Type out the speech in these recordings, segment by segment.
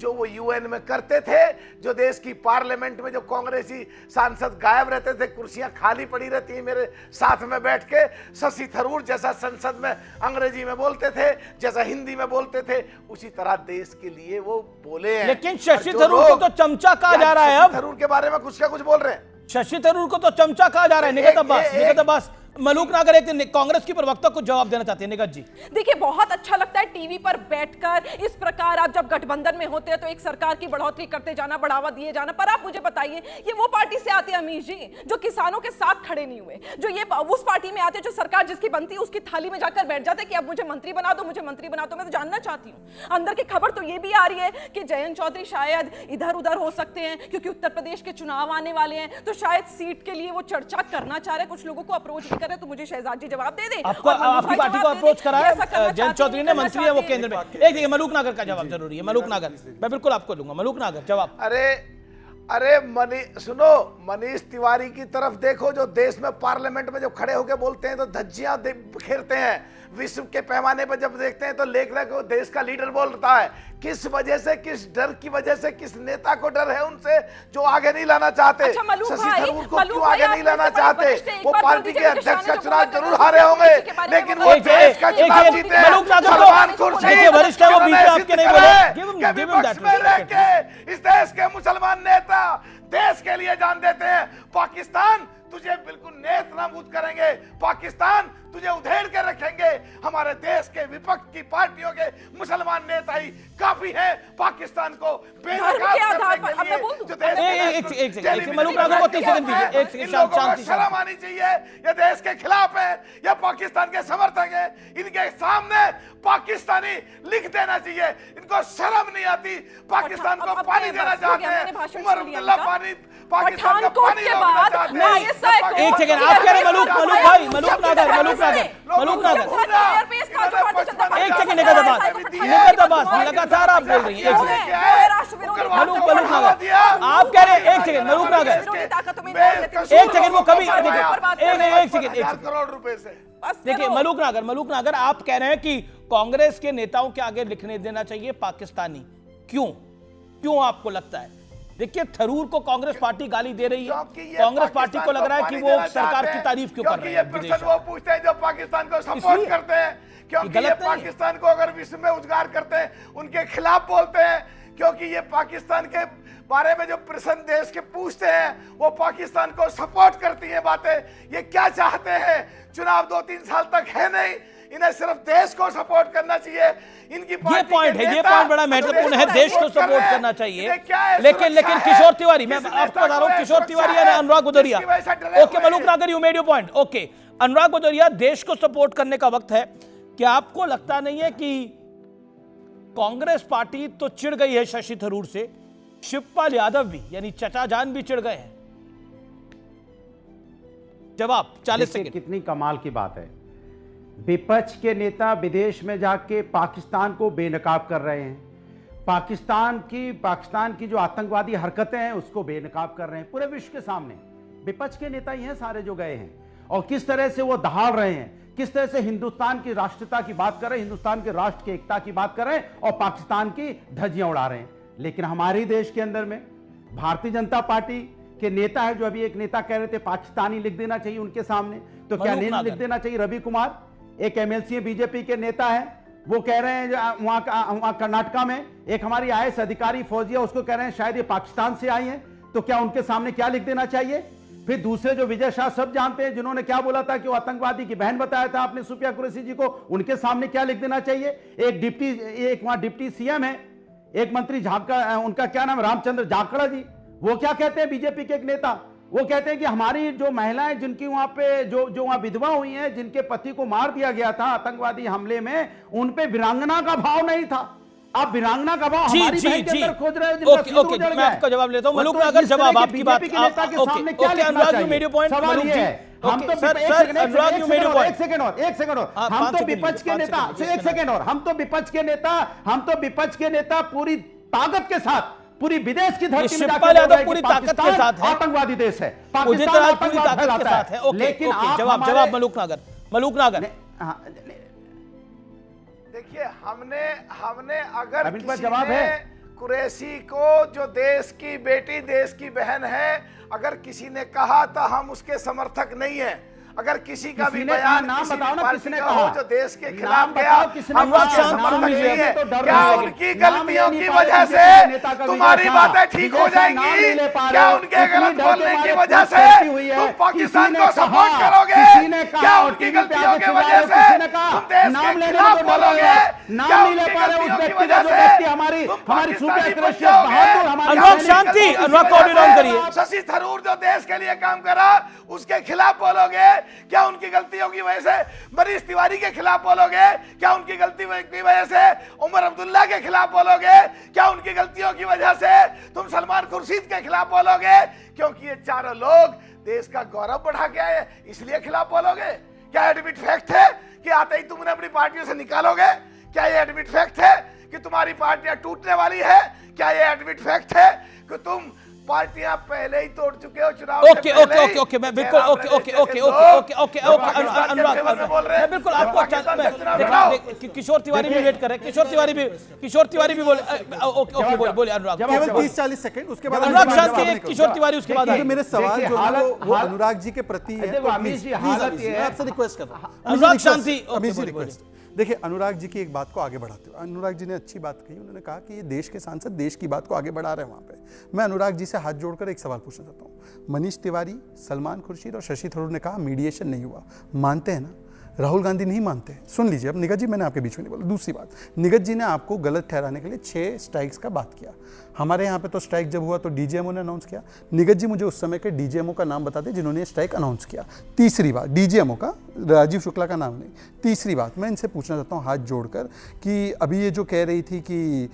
जो वो यूएन में करते थे, जो देश की पार्लियामेंट में जो कांग्रेसी सांसद गायब रहते थे, कुर्सियां खाली पड़ी रहती हैं मेरे साथ में बैठ के, शशि थरूर जैसा संसद में अंग्रेजी में बोलते थे, जैसा हिंदी में बोलते थे, उसी तरह देश के लिए वो बोले हैं। लेकिन शशि थरूर को तो चमचा कहा जा रहा है। अब थरूर के बारे में कुछ का कुछ बोल रहे हैं। शशि थरूर को तो चमचा कहा जा रहा है। निगत अब्बास मलूक नागर एक कांग्रेस की प्रवक्ता को जवाब देना चाहते हैं। निगत जी, देखिए, बहुत अच्छा लगता है टीवी पर बैठकर इस प्रकार आप जब गठबंधन में होते हैं तो एक सरकार की बढ़ोतरी करते जाना, बढ़ावा दिए जाना, पर आप मुझे बताइए, ये वो पार्टी से आते हैं अमीश जी जो किसानों के साथ खड़े नहीं हुए, जो ये उस पार्टी में आते हैं जो सरकार जिसकी बनती है उसकी थाली में जाकर बैठ जाते हैं कि अब मुझे मंत्री बना दो, मुझे मंत्री बना दो। मैं तो जानना चाहती हूँ, अंदर की खबर तो ये भी आ रही है कि जयंत चौधरी शायद इधर उधर हो सकते हैं क्योंकि उत्तर प्रदेश के चुनाव आने वाले हैं, तो शायद सीट के लिए वो चर्चा करना चाह रहे, कुछ लोगों को अप्रोच भी कर रहे। तो मुझे शहजाद जवाब दे दे। आपको आपकी पार्टी को अप्रोच करा है जयंत चौधरी ने, मंत्री है वो केंद्र में। एक देखिए, मलूक नागर का जवाब जरूरी है। मलूक नागर, मैं बिल्कुल आपको दूंगा। मलूक नागर जवाब। अरे सुनो, मनीष तिवारी की तरफ देखो, जो देश में पार्लियामेंट में जो खड़े होकर बोलते हैं तो धज्जियां बिखेरते हैं। विश्व के पैमाने पर जब देखते हैं तो लेख को देश का लीडर बोलता है। किस वजह से, किस डर की वजह से, किस नेता को डर है उनसे जो आगे नहीं लाना चाहते? शशि थरूर को क्यों आगे नहीं लाना चाहते? वो पार्टी के अध्यक्ष का चुनाव जरूर हारे होंगे, लेकिन वो देश का चुनाव जीते। सलमान खुर्शीद वरिष्ठ है, वो बीच में आपके नहीं बोले। विपक्ष में रह के इस देश के मुसलमान नेता देश के लिए जान देते हैं। पाकिस्तान तुझे बिल्कुल नेत नाबूद करेंगे, पाकिस्तान तुझे उधेड़ के रखेंगे। हमारे देश के विपक्ष की पार्टियों के मुसलमान नेता ही काफी है पाकिस्तान को बेनकाब करने के लिए। जो देश शर्म आनी चाहिए, ये देश के खिलाफ है, ये पाकिस्तान के समर्थक है, इनके सामने पाकिस्तानी लिख देना चाहिए। इनको शर्म नहीं आती, पाकिस्तान को पानी देना चाहते हैं। उमर अब्दुल्ला पानी पाकिस्तान का पानी रोकना चाहते हैं। एक सेकंड, आप कह रहे हैं मलूक भाई, मलूक नागर एक सेकंड, निगत अब्बास लगातार आप बोल रही हैं। एक सेकंड, मलूक नागर आप कह रहे हैं, एक सेकंड मलूक नागर, एक सेकंड, वो कभी एक सेकंड करोड़ रुपए से देखिए, मलूक नागर आप कह रहे हैं कि कांग्रेस के नेताओं के आगे लिखने देना चाहिए पाकिस्तानी। क्यों आपको लगता है? देखिए, थरूर को कांग्रेस पार्टी गाली दे रही है, कांग्रेस पार्टी को लग रहा है कि वो सरकार की तारीफ क्यों कर रहे हैं। वो पूछते हैं जो पाकिस्तान को सपोर्ट करते हैं, क्योंकि ये पाकिस्तान को अगर विश्व में उजागर करते हैं, उनके खिलाफ बोलते हैं, क्योंकि ये पाकिस्तान के बारे में जो प्रश्न देश के पूछते हैं वो पाकिस्तान को सपोर्ट करती है बातें। ये क्या चाहते हैं? चुनाव 2-3 साल तक है नहीं, इन्हें सिर्फ देश को सपोर्ट करना चाहिए। इनकी ये पॉइंट है, ये पॉइंट बड़ा महत्वपूर्ण है, देश को सपोर्ट करना चाहिए। लेकिन किशोर तिवारी, मैं आपको बता रहा हूं, किशोर तिवारी या अनुराग Bhadauria, okay Malook Nagar, you made your point, okay Anurag Bhadauria, देश को सपोर्ट करने का वक्त है। क्या आपको लगता नहीं है कि कांग्रेस पार्टी तो चिढ़ गई है शशि थरूर से, शिवपाल यादव भी यानी चचा जान भी चिढ़ गए हैं? जवाब 40 सेकंड। कितनी कमाल की बात है, विपक्ष के नेता विदेश में जाके पाकिस्तान को बेनकाब कर रहे हैं, पाकिस्तान की जो आतंकवादी हरकतें हैं उसको बेनकाब कर रहे हैं पूरे विश्व के सामने। विपक्ष के नेता ही हैं सारे जो गए हैं, और किस तरह से वो दहाड़ रहे हैं, किस तरह से हिंदुस्तान की राष्ट्रीयता की बात कर रहे हैं, हिंदुस्तान के राष्ट्र की एकता की बात कर रहे हैं और पाकिस्तान की धज्जियां उड़ा रहे हैं। लेकिन हमारे देश के अंदर में भारतीय जनता पार्टी के नेता है, जो अभी एक नेता कह रहे थे पाकिस्तानी लिख देना चाहिए उनके सामने, तो क्या नहीं लिख देना चाहिए? रवि कुमार एक एमएलसी बीजेपी के नेता है, वो कह रहे हैं वहां कर्नाटका में एक हमारी आईएएस अधिकारी फौजिया, उसको कह रहे हैं शायद ये पाकिस्तान से आई हैं, तो क्या उनके सामने क्या लिख देना चाहिए? फिर दूसरे जो विजय शाह सब जानते हैं, जिन्होंने क्या बोला था कि वो आतंकवादी की बहन बताया था आपने सुफिया कुरैशी जी को, उनके सामने क्या लिख देना चाहिए? एक वहां डिप्टी सीएम है, एक मंत्री झाकड़ा, उनका क्या नाम, रामचंद्र झाकड़ा जी, वो क्या कहते हैं, बीजेपी के एक नेता, वो कहते हैं कि हमारी जो महिलाएं जिनकी वहां पे जो वहां विधवा हुई हैं, जिनके पति को मार दिया गया था आतंकवादी हमले में, उन पे वीरांगना का भाव नहीं था। आप वीरांगना का भाव हमारी बहन के अंदर खोज रहे हो। ओके, मैं आपका जवाब लेता हूं। मलूक नागर जवाब आपकी बात, okay Anurag you made your point. सवाल ये है, हम तो sir Anurag you made your point. एक सेकंड और हम तो विपक्ष के नेता, एक सेकंड और हम तो विपक्ष के नेता पूरी ताकत के साथ पूरी विदेश की धरती में जाकर पूरी ताकत के साथ है, आतंकवादी देश है, पाकिस्तान पूरी ताकत के साथ है। लेकिन जवाब मलूक नागर देखिए, हमने अगर जवाब है, कुरैशी को, जो देश की बेटी, देश की बहन है, अगर किसी ने कहा तो हम उसके समर्थक नहीं है। अगर किसी का भी बयान नाम किसी बताओ भी ना, पार्टी किसने का कहा? हो जो देश के नाम खिलाफ बताओ, गया, किसने हम कहा? उसके नाम समर्थक सुन लीजिए, नहीं है। तो डर क्या रहे हैं। उनकी नाम गलतियों ले की नहीं वजह पा रहे से नेता का तुम्हारी विजय बातें था। ठीक विजय हो से नाम नहीं जाएंगी? ले पा रहे क्या हो। उनके इतनी गलत डर बोलने के की मारे वजह पोस्ट से करती हुई है। तुम पाकिस्तान किसी को ने सपोर्ट कहा, करोगे? किसी ने कहा, क्या और उनकी टीवी पे गलतियों आके की चिल्ला वजह रहे हो, से किसी ने कहा, तुम देश नाम के लेने में खिलाफ तो डर रहे बोलोगे? हो। नाम क्या नहीं ले उनकी पा रहे उस गलतियों की व्यक्ति का, वजह जो से व्यक्ति हमारी तुम हमारी पाकिस्तानी सुपर बन प्रेशियस जाओगे? बहादुर, हमारी अनुराग क्या शांति, उनकी अनुराग को वजह ऑडियो ऑन से करिए। शशि थरूर जो देश के लिए काम करा उसके खिलाफ बोलोगे? क्या उनकी गलतियों की वजह से मनीष तिवारी के खिलाफ बोलोगे? क्या उनकी गलती की वजह से उमर अब्दुल्ला के खिलाफ बोलोगे? क्या उनकी गलतियों की वजह से तुम सलमान खुर्शीद के खिलाफ बोलोगे? क्योंकि ये चारों लोग देश का गौरव बढ़ा के आए, इसलिए खिलाफ बोलोगे? क्या एडमिट फैक्ट है कि आते ही तुमने अपनी पार्टियों से निकालोगे? क्या ये एडमिट फैक्ट है कि तुम्हारी पार्टियां टूटने वाली है? क्या ये एडमिट फैक्ट है कि तुम पार्टियां पहले ही तोड़ चुके हो चुनाव से ओके पहले ओके ही? ओके ओके मैं बिल्कुल Jairam okay okay Ramesh okay जैसे ओके लोग ओके ओके जो ओके पाकिस्तान के अनुराग फेवर में बोल रहे हैं, मैं बिल्कुल जो आपको पाकिस्तान से चुनाव लड़ाओ। किशोर तिवारी भी वेट कर रहे हैं, किशोर तिवारी भी बोले, ओके ओके बोलिए अनुराग। केवल 30-40 सेकंड, उसके बाद अनुराग हम शांति, जवाब एक किशोर तिवारी उसके बाद क्योंकि आएंगे। मेरे सवाल देखिए, जो है वो हालत- अनुराग जी के प्रति है। देखो, तो अमीश जी, प्लीज, हालत अमीश, ये मैं है- आपसे रिक्वेस्ट कर रहा हूं। अनुराग अमीश जी, शांति, रिक्वेस्ट, ओके, अमीश जी, बोलिए, रिक्वेस्ट। देखिए, अनुराग जी की एक बात को आगे बढ़ाते हुए, अनुराग जी ने अच्छी बात कही। उन्होंने कहा कि ये देश के सांसद देश की बात को आगे बढ़ा रहे हैं वहां पे। मैं अनुराग जी से हाथ जोड़कर एक सवाल पूछना चाहता हूँ। मनीष तिवारी, सलमान खुर्शीद और शशि थरूर ने कहा मीडिएशन नहीं हुआ, मानते हैं ना? राहुल गांधी नहीं मानते। सुन लीजिए, अब निगत जी, मैंने आपके बीच में नहीं बोला। दूसरी बात, निगत जी ने आपको गलत ठहराने के लिए 6 स्ट्राइक्स का बात किया। हमारे यहाँ पे तो स्ट्राइक जब हुआ तो डीजीएमओ ने अनाउंस किया। निगत जी, मुझे उस समय के डीजीएमओ का नाम बता दें जिन्होंने स्ट्राइक अनाउंस किया। तीसरी बात, डीजीएमओ का, राजीव शुक्ला का नाम नहीं। तीसरी बात, मैं इनसे पूछना चाहता हूँ हाथ जोड़कर कि अभी ये जो कह रही थी कि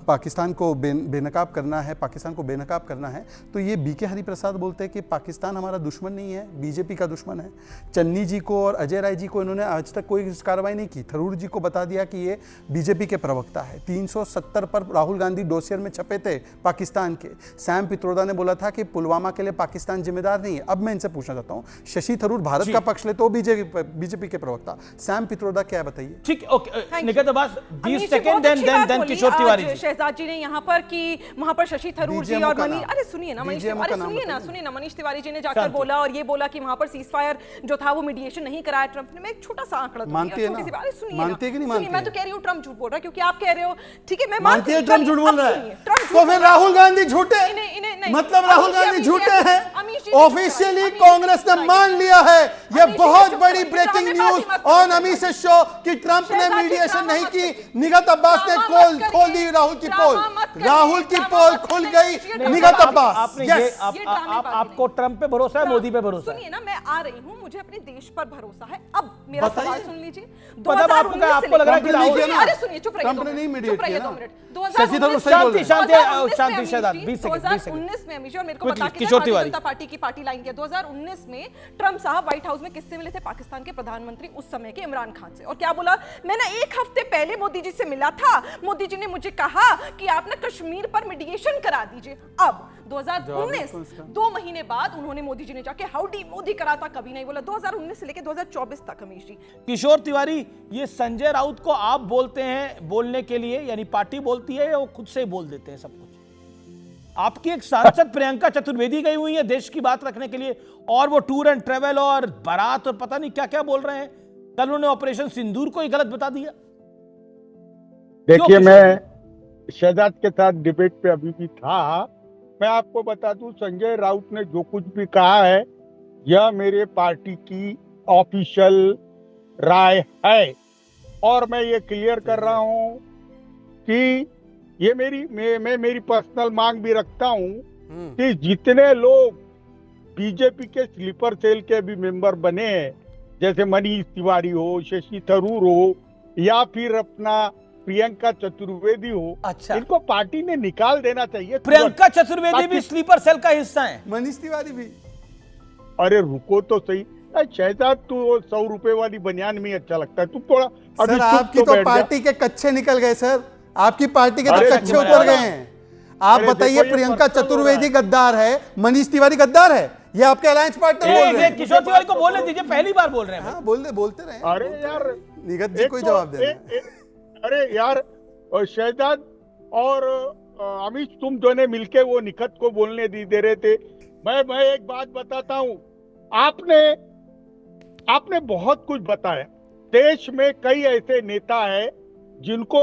पाकिस्तान को बेनकाब करना है, पाकिस्तान को बेनकाब करना है, तो ये बीके हरिप्रसाद बोलते हैं कि पाकिस्तान हमारा दुश्मन नहीं है, बीजेपी का दुश्मन है। चन्नी जी को और अजय राय जी को इन्होंने आज तक कोई कार्रवाई नहीं की। थरूर जी को बता दिया कि ये बीजेपी के प्रवक्ता है। 370 पर राहुल गांधी डोसियर में छपे थे पाकिस्तान के। सैम पित्रोदा ने बोला था कि पुलवामा के लिए पाकिस्तान जिम्मेदार नहीं है। अब मैं इनसे पूछना चाहता हूँ, शशि थरूर भारत का पक्ष ले तो बीजेपी के प्रवक्ता, सैम पित्रोदा क्या बताइए? ठीक, ओके निगत अब्बास, 20 अमीश जी, सेकंड, बहुत अच्छी बात देन बोली किशोर तिवारी आज जी। शहजाद जी ने यहाँ पर कि वहां पर शशि थरूर जी DGMO और का मनीष, नाम। अरे सुनिए ना मनीष DGMO तिवारी, का नाम सुनिए ना मनीष तिवारी जी ने जाकर शांति। बोला और ये बोला कि वहां पर सीजफायर जो था वो मीडिएशन नहीं कराया ट्रंप ने। मैं एक छोटा सा आंकड़ा दूंगी, मानती है छोटी ना? सी बात, अरे सुनिए मानती है कि नहीं सुनिए, मानती मैं तो है? कह रही हूँ ट्रंप झूठ बोल रहा है क्योंकि आप कह रहे हो, ठीक है मैं मानती है ट्रम्प झूठ बोल रहा है? ट्रम्प तो फिर राहुल गांधी झूठे, नहीं, मतलब राहुल अमीश जी, गांधी अमीश झूठे जी, हैं। अमीश जी, ऑफिशियली अमीश जी, कांग्रेस ने अमीश जी, मान लिया है। ये अमीश जी, बहुत चुप बड़ी रहिए, ब्रेकिंग ड्रामेबाजी न्यूज मत करो। ऑन अमीश शो कि ट्रंप ने शहजाद जी, मीडिएशन ड्रामा नहीं मत की। करिए। निगत अब्बास ने ड्रामा मत खोल दी करिए। राहुल की ड्रामा पोल। मत करिए। राहुल की ड्रामा पोल मत खुल करिए। गई। ये ड्रामा निगत मत अब्बास, आपने यस। ये ये ड्रामेबाजी आपको ट्रंप पे भरोसा है, मोदी पे भरोसा है? सुनिए ना, मैं आ रही हूँ, मुझे अपने देश पर भरोसा है। अब मेरा बताइए। सवाल सुन लीजिए। मतलब आपको लग रहा है कि राहुल, अरे सुनिए, चुप रहिए, ट्रंप ने नहीं mediate चुप रहिए किया 2 ना? मिनट। शशि थरूर सही बोल रहे हैं। शांति शहजाद, 20 सेकंड। 2019 में अमीश, और मेरे को Quickly, बता के किशोर भारतीय तिवारी। जनता पार्टी की पार्टी लाइन किया। 2019 में ट्रंप साहब व्हाइट हाउस में किससे मिले थे? पाकिस्तान के प्रधानमंत्री उस समय के इमरान खान से। और क्या बोला? मैंने 1 हफ्ते पहले मोदी जी से मिला था, मोदी जी ने मुझे कहा कि आप ना कश्मीर पर मीडिएशन करा दीजिए। अब 2019, 2 महीने बाद उन्होंने मोदी जी ने जाके हाउडी मोदी करा था, कभी नहीं बोला। 2019 से लेकर 2024 तक अमीश जी। किशोर तिवारी, ये संजय राउत को आप बोलते हैं बोलने के लिए, यानी पार्टी बोलती है या वो खुद से ही बोल देते हैं सब कुछ? आपकी एक सांसद प्रियंका चतुर्वेदी गई हुई है देश की बात रखने के लिए, और वो टूर एंड ट्रेवल और बारात और पता नहीं क्या क्या बोल रहे हैं। कल उन्होंने ऑपरेशन सिंदूर को ही गलत बता दिया। देखिए, मैं शहजाद के साथ डिबेट पे अभी भी था। मैं आपको बता दूं, संजय राउत ने जो कुछ भी कहा है, यह मेरे पार्टी की ऑफिशियल राय है। और मैं ये क्लियर कर रहा हूं कि ये मैं मेरी पर्सनल मांग भी रखता हूं कि जितने लोग बीजेपी के स्लीपर सेल के भी मेंबर बने हैं, जैसे मनीष तिवारी हो, शशि थरूर हो, या फिर अपना प्रियंका चतुर्वेदी हो, अच्छा, इनको पार्टी ने निकाल देना चाहिए। प्रियंका चतुर्वेदी भी स्लीपर सेल का हिस्सा है? मनीष तिवारी भी। अरे रुको तो सही। शहजाद, तू 100 रुपए वाली बनियान में अच्छा लगता है, तू थोड़ा अभी सर चुप आपकी तो बैठ जा। पार्टी के कच्चे निकल गए सर, आपकी पार्टी के तो अरे कच्चे देखो उतर गए यार। हैं। आप अरे बताइए, देखो, ये प्रियंका पर्सनल हो चतुर्वेदी रहा गद्दार है, मनीष तिवारी गद्दार है, ये आपके अलायंस पार्टनर बोल रहे हैं। किशोर तिवारी को बोलने दीजिए, पहली बार बोल रहे हैं। हाँ, बोलते रहे। अरे यार, निगत जी एक कोई तो जवाब देना है। अरे यार, शहजाद और अमित, तुम दोनों मिलके वो निखत को बोलने दे रहे थे। मैं एक बात बताता हूँ, आपने बहुत कुछ बताया। देश में कई ऐसे नेता हैं जिनको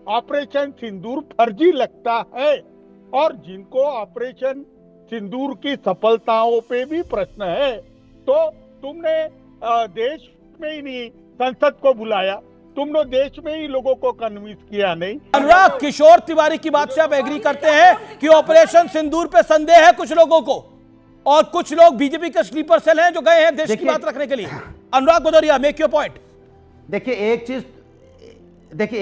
ऑपरेशन सिंदूर फर्जी लगता है और जिनको ऑपरेशन सिंदूर की सफलताओं पे भी प्रश्न है। तो तुमने देश में ही नहीं संसद को बुलाया, तुमने देश में ही लोगों को कन्विंस किया नहीं। अनुराग, किशोर तिवारी की बात से आप एग्री करते हैं कि ऑपरेशन सिंदूर पे संदेह है कुछ लोगों को, और कुछ लोग बीजेपी के स्लीपर सेल हैं जो गए हैं देश की बात रखने के लिए? अनुराग भदौरिया, मेक योर पॉइंट। देखिए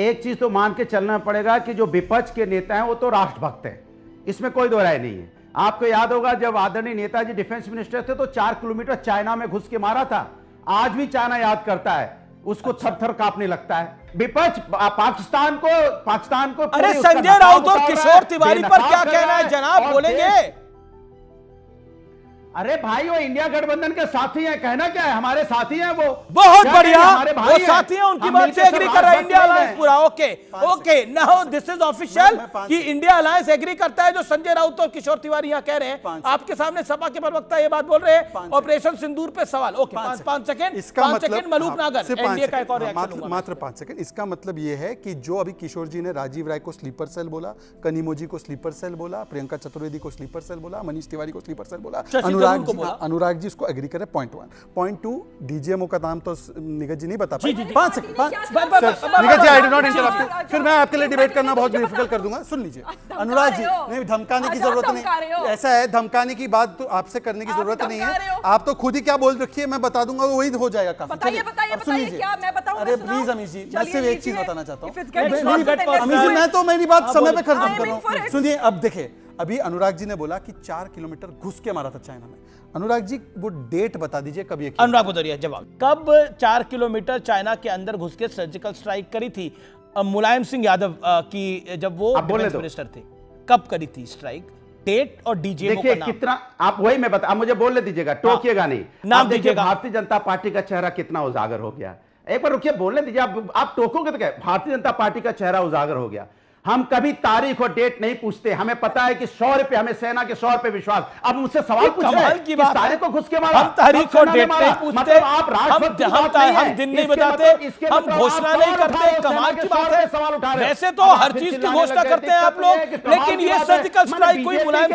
एक चीज तो मान के चलना पड़ेगा कि जो विपक्ष के नेता हैं वो तो राष्ट्रभक्त हैं, इसमें कोई दो राय नहीं है। आपको याद होगा जब आदरणीय नेताजी डिफेंस मिनिस्टर थे तो 4 किलोमीटर चाइना में घुस के मारा था। आज भी चाइना याद करता है, उसको थर थर कांपने लगता है। विपक्ष पाकिस्तान को अरे संजय राउत और किशोर तिवारी पर क्या कहना है जनाब, बोलेंगे? अरे भाई वो इंडिया गठबंधन के साथी हैं, कहना क्या है, हमारे साथी हैं वो। बहुत बढ़िया, वो साथी हैं, उनकी बात से एग्री कर रहा है इंडिया अलायंस पूरा। Okay now this is official कि इंडिया अलायंस एग्री करता है जो संजय राउत और किशोर तिवारी यहाँ कह रहे हैं। आपके सामने सपा के प्रवक्ता ये बात बोल रहे हैं, ऑपरेशन सिंदूर पे सवाल। ओके 5 सेकंड मलूक नागर, एनडीए का एक और रिएक्शन लूंगा। मात्र 5 सेकंड। इसका मतलब ये है कि जो अभी किशोर जी ने राजीव राय को स्लीपर सेल बोला, कनिमोजी को स्लीपर सेल बोला, प्रियंका चतुर्वेदी को स्लीपर सेल बोला, मनीष तिवारी को स्लीपर सेल बोला, अनुराग जी इसको एग्री करे। पॉइंट 1। पॉइंट 2, डीजीएमओ का नाम तो निगत जी नहीं बता पाए। 5 second Nigat ji, I do not interrupt. फिर मैं आपके लिए डिबेट करना बहुत डिफिकल्ट कर दूंगा। सुन लीजिए अनुराग जी, नहीं धमकाने की जरूरत नहीं, ऐसा है धमकाने की बात तो आपसे करने की जरूरत नहीं है। आप तो खुद ही क्या बोल रखिए, मैं बता दूंगा वही हो जाएगा काफी। सुन लीजिए, अरे प्लीज अमीश जी, मैं सिर्फ एक चीज बताना चाहता हूँ। अमीश जी, मैं तो मेरी बात समय पे खत्म कर रहा हूँ। सुनिए, अब देखिए, अभी अनुराग जी ने बोला कि 4 किलोमीटर घुस के मारा था चाइना में। अनुराग जी वो डेट बता दीजिए कब ये। अनुराग भदौरिया जवाब, कब 4 किलोमीटर चाइना के अंदर घुस के सर्जिकल स्ट्राइक करी थी मुलायम सिंह यादव की, जब वो डिफेंस मिनिस्टर थे? कब करी थी स्ट्राइक, डेट और डीजीएमओ का नाम? कितना आप वही मैं बता, आप मुझे बोलने दीजिएगा, टोकिएगा नहीं, नाम दीजिएगा। भारतीय जनता पार्टी का चेहरा कितना उजागर हो गया, एक बार रुकिए, बोलने दीजिए। आप टोकोगे तो क्या? भारतीय जनता पार्टी का चेहरा उजागर हो गया। हम कभी तारीख और डेट नहीं पूछते, हमें पता है कि 100 पे, हमें सेना के 100 पे विश्वास। अब मुझसे सवाल पूछ रहे हैं कि तारीख को घुस के मारा। हम तारीख और डेट नहीं पूछते, आप हम दिन नहीं बताते, हम घोषणा नहीं करते। कमाल की बात है, सवाल उठा रहे हैं। वैसे तो हर चीज की घोषणा करते हैं आप लोग, लेकिन ये सर्जिकल स्ट्राइक कोई मुलायम